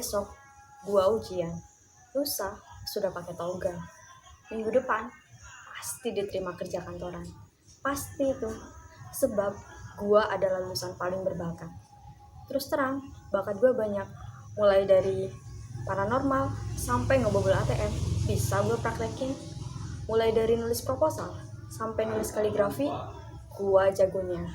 Besok gua ujian, lusa sudah pakai toga, minggu depan pasti diterima kerja kantoran. Pasti itu, sebab gua adalah lulusan paling berbakat. Terus terang, bakat gua banyak, mulai dari paranormal sampai ngebobol ATM bisa gua praktekin. Mulai dari nulis proposal sampai nulis kaligrafi, gua jagonya.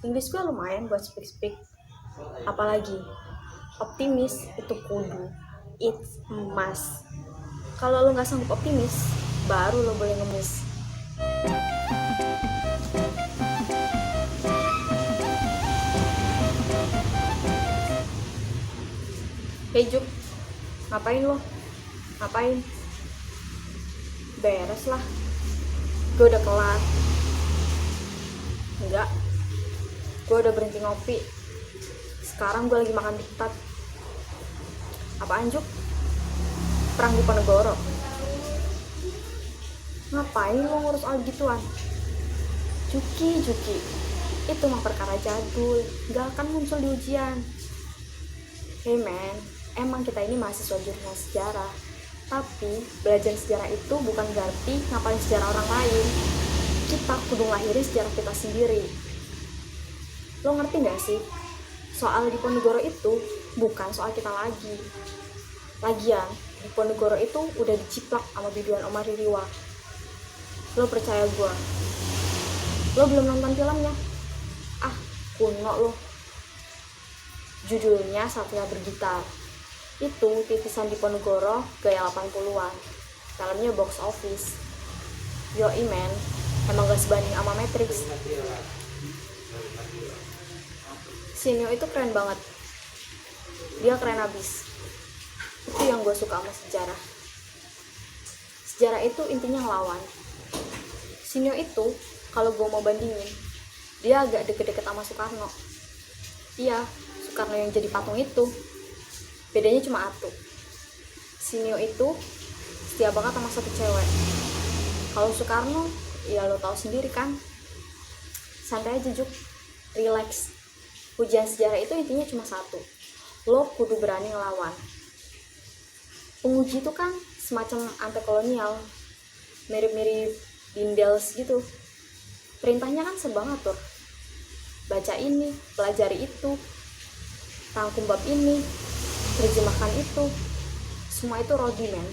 Inggris gua lumayan buat speak. Apalagi optimis itu kudu, it's emas. Kalau lo nggak sanggup optimis, baru lo boleh ngemis. Hey Juk, ngapain lo? Ngapain? Beres lah, gue udah kelar. Enggak, gue udah berhenti ngopi. Sekarang gue lagi makan diktat. Apaan Juk? Perang di Ponegoro. Ngapain lo ngurus hal gituan? Juki, itu mah perkara jadul, gak akan muncul di ujian. Hey man, emang kita ini mahasiswa jurusan sejarah, tapi belajar sejarah itu bukan berarti ngapalin sejarah orang lain. Kita kudu ngelahirin sejarah kita sendiri. Lo ngerti gak sih? Soal di Ponegoro itu bukan soal kita lagi. Lagian, di Ponegoro itu udah diciplak sama biduan Omar Ririwa. Lo percaya gue? Lo belum nonton filmnya? Ah, kuno lo. Judulnya Satria Bergitar. Itu titisan di Ponegoro gaya 80-an. Filmnya box office. Yoi men, emang gak sebanding sama Matrix. Sinyo itu keren banget. Dia keren abis. Itu yang gue suka sama sejarah. Sejarah itu intinya ngelawan. Sinyo itu, kalau gue mau bandingin, dia agak deket-deket sama Soekarno. Iya, Soekarno yang jadi patung itu. Bedanya cuma atu. Sinyo itu setia banget sama satu cewek. Kalau Soekarno, ya lo tau sendiri kan. Santai aja Juk, relax. Ujian sejarah itu intinya cuma satu. Lo kudu berani ngelawan. Penguji itu kan semacam anti-kolonial, mirip-mirip Dindels gitu. Perintahnya kan serba ngatur. Baca ini, pelajari itu, rangkum bab ini, terjemahkan itu. Semua itu Rodi men.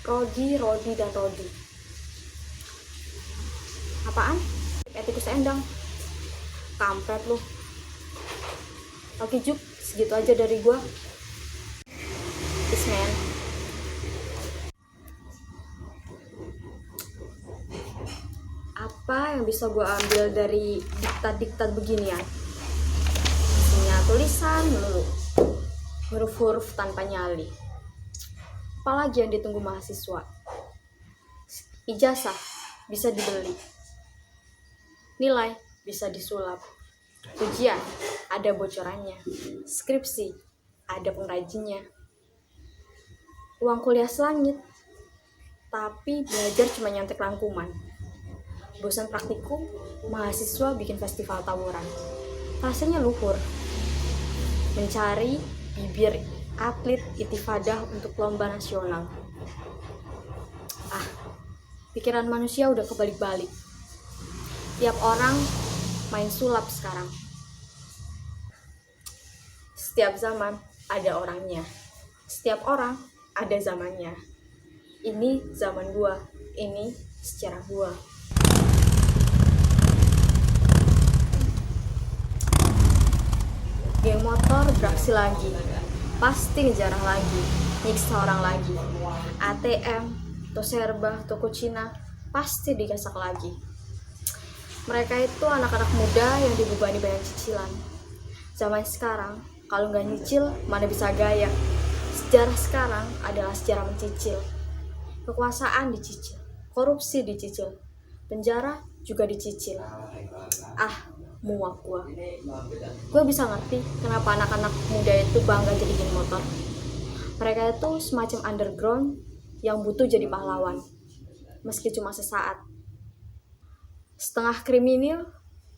Rodi, dan Rodi. Apaan? Etikus endang. Kampret lu. Oke Juk, segitu aja dari gua. Peace man. Apa yang bisa gue ambil dari diktat-diktat beginian? Isinya tulisan melulu, huruf-huruf tanpa nyali. Apalagi yang ditunggu mahasiswa? Ijazah bisa dibeli, nilai bisa disulap, ujian ada bocorannya, skripsi ada pengrajinnya, uang kuliah selangit, tapi belajar cuma nyontek rangkuman. Bosan praktikum, mahasiswa bikin festival tawuran. Rasanya luhur. Mencari bibir atlet Itifadah untuk lomba nasional. Pikiran manusia udah kebalik-balik. Tiap orang main sulap sekarang. Setiap zaman ada orangnya. Setiap orang ada zamannya. Ini zaman gua, ini sejarah gua. Geng motor beraksi lagi, pasti ngejarah lagi, nyiksa orang lagi. ATM, Toserba, toko Cina, pasti digasak lagi. Mereka itu anak-anak muda yang dibebani banyak cicilan. Zaman sekarang, kalau nggak nyicil, mana bisa gaya. Sejarah sekarang adalah sejarah mencicil. Kekuasaan dicicil, korupsi dicicil, penjara juga dicicil. Muak gue bisa ngerti kenapa anak-anak muda itu bangga jadi geng motor. Mereka itu semacam underground yang butuh jadi pahlawan, meski cuma sesaat. Setengah kriminal,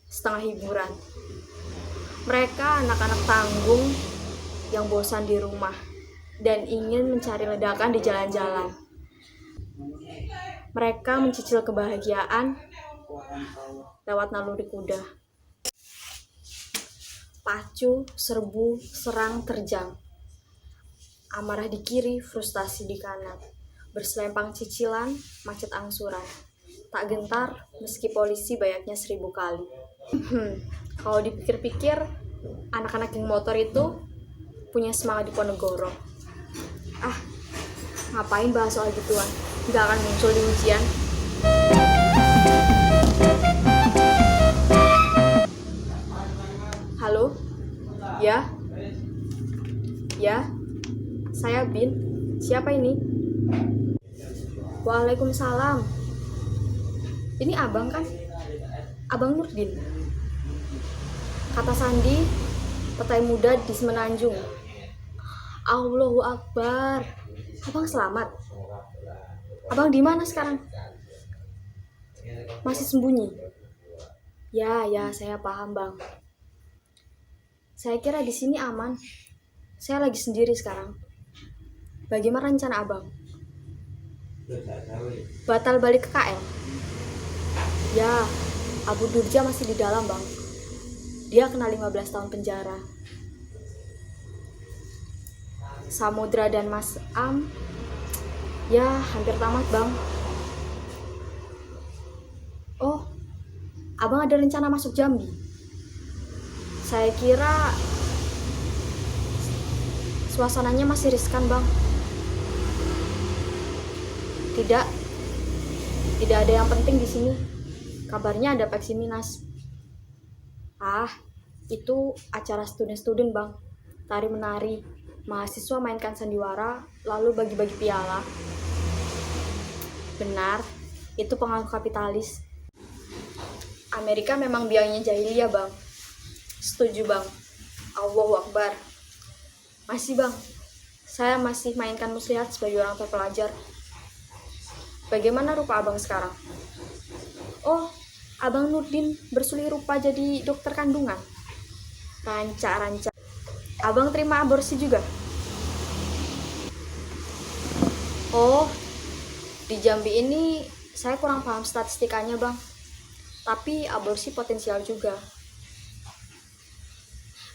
setengah hiburan. Mereka anak-anak tanggung yang bosan di rumah, dan ingin mencari ledakan di jalan-jalan. Mereka mencicil kebahagiaan lewat naluri kuda. Pacu, serbu, serang, terjang. Amarah di kiri, frustasi di kanan. Berselempang cicilan, macet angsuran. Tak gentar, meski polisi bayaknya 1000 kali. Kalau dipikir-pikir, anak-anak geng motor itu punya semangat di Ponegoro. Ngapain bahas soal gituan? Gak akan muncul di ujian. Halo? Ya? Ya? Saya Bin. Siapa ini? Waalaikumsalam. Ini abang kan? Abang Nurdin. Kata Sandi, petai muda di Semenanjung. Allahu Akbar. Abang selamat. Abang di mana sekarang? Masih sembunyi? Ya, saya paham, Bang. Saya kira di sini aman. Saya lagi sendiri sekarang. Bagaimana rencana Abang? Batal balik ke KL? Ya, Abu Durja masih di dalam, Bang. Dia kena 15 tahun penjara. Samudra dan Mas Am, ya hampir tamat, Bang. Oh, Abang ada rencana masuk Jambi? Saya kira suasananya masih riskan, Bang. Tidak ada yang penting di sini. Kabarnya ada Peksiminas. Itu acara student-student, Bang. Tari-menari, mahasiswa mainkan sandiwara, lalu bagi-bagi piala. Benar, itu pengaruh kapitalis. Amerika memang biangnya jahiliyah, Bang. Setuju, Bang. Allahu Akbar. Masih, Bang. Saya masih mainkan muslihat sebagai orang terpelajar. Bagaimana rupa Abang sekarang? Oh, Abang Nurdin bersulih rupa jadi dokter kandungan. Ranca. Abang terima aborsi juga? Oh, di Jambi ini saya kurang paham statistikanya, Bang. Tapi aborsi potensial juga.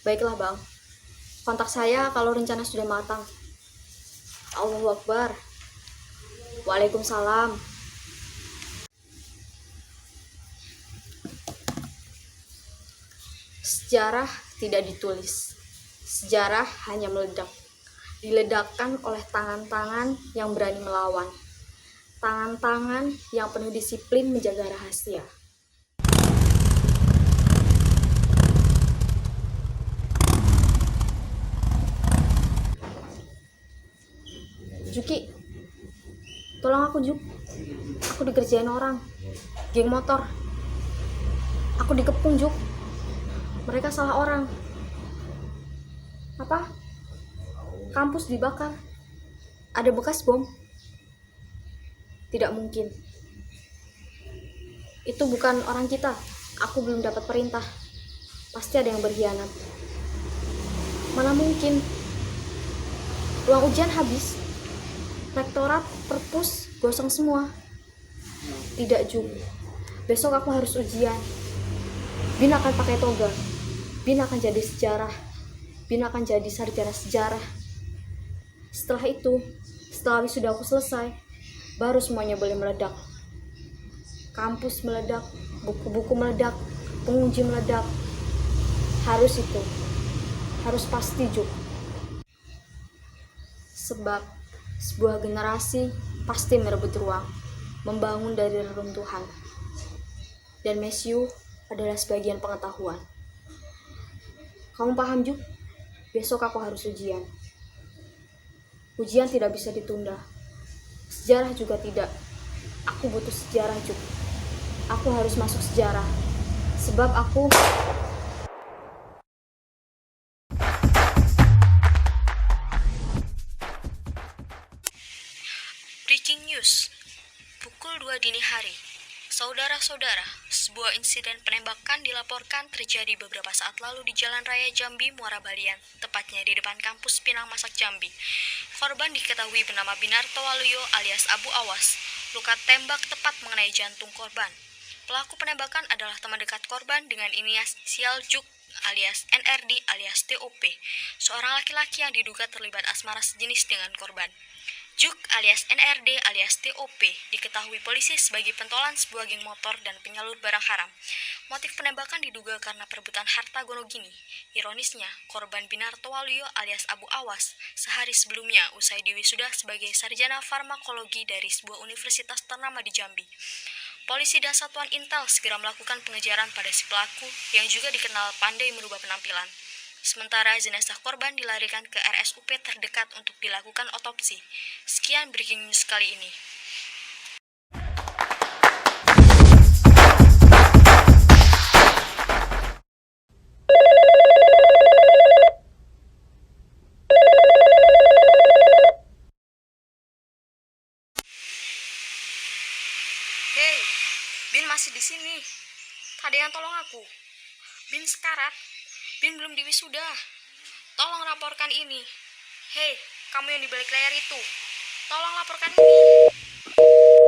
Baiklah, Bang. Kontak saya kalau rencana sudah matang. Allahu Akbar. Waalaikumsalam. Sejarah tidak ditulis. Sejarah hanya meledak. Diledakkan oleh tangan-tangan yang berani melawan. Tangan-tangan yang penuh disiplin menjaga rahasia. Juki, tolong aku, Juk. Aku dikerjain orang, geng motor. Aku dikepung, Juk. Mereka salah orang. Apa? Kampus dibakar. Ada bekas bom? Tidak mungkin. Itu bukan orang kita. Aku belum dapat perintah. Pasti ada yang berkhianat. Mana mungkin? Ruang ujian habis. Rektorat, perpus, gosong semua. Tidak, Juk. Besok aku harus ujian. Bin akan pakai toga. Bin akan jadi sejarah. Bin akan jadi sarjana sejarah. Setelah itu, setelah wisuda aku selesai, baru semuanya boleh meledak. Kampus meledak, buku-buku meledak, penguji meledak. Harus itu. Harus pasti, Juk. Sebab sebuah generasi pasti merebut ruang, membangun dari reruntuhan. Dan Mesiu adalah sebagian pengetahuan. Kamu paham, Juk? Besok aku harus ujian. Ujian tidak bisa ditunda. Sejarah juga tidak. Aku butuh sejarah, Juk. Aku harus masuk sejarah. Sebab aku... Breaking news. Pukul 2 dini hari. Saudara-saudara, sebuah insiden penembakan dilaporkan terjadi beberapa saat lalu di Jalan Raya Jambi, Muara Balian, tepatnya di depan kampus Pinang Masak Jambi. Korban diketahui bernama Binarto Waluyo alias Abu Awas. Luka tembak tepat mengenai jantung korban. Pelaku penembakan adalah teman dekat korban dengan inisial Juk alias NRD alias TOP, seorang laki-laki yang diduga terlibat asmara sejenis dengan korban. Juk alias NRD alias TOP diketahui polisi sebagai pentolan sebuah geng motor dan penyalur barang haram. Motif penembakan diduga karena perebutan harta gonogini. Ironisnya, korban Binarto Waluyo alias Abu Awas sehari sebelumnya usai diwisuda sebagai sarjana farmakologi dari sebuah universitas ternama di Jambi. Polisi dan satuan intel segera melakukan pengejaran pada si pelaku yang juga dikenal pandai merubah penampilan. Sementara jenazah korban dilarikan ke RSUP terdekat untuk dilakukan otopsi. Sekian breaking news kali ini. Hei, Bin masih di sini. Ada yang tolong aku. Bin sekarat. Bin belum diwisuda. Tolong laporkan ini. Hei, kamu yang di balik layar itu. Tolong laporkan ini.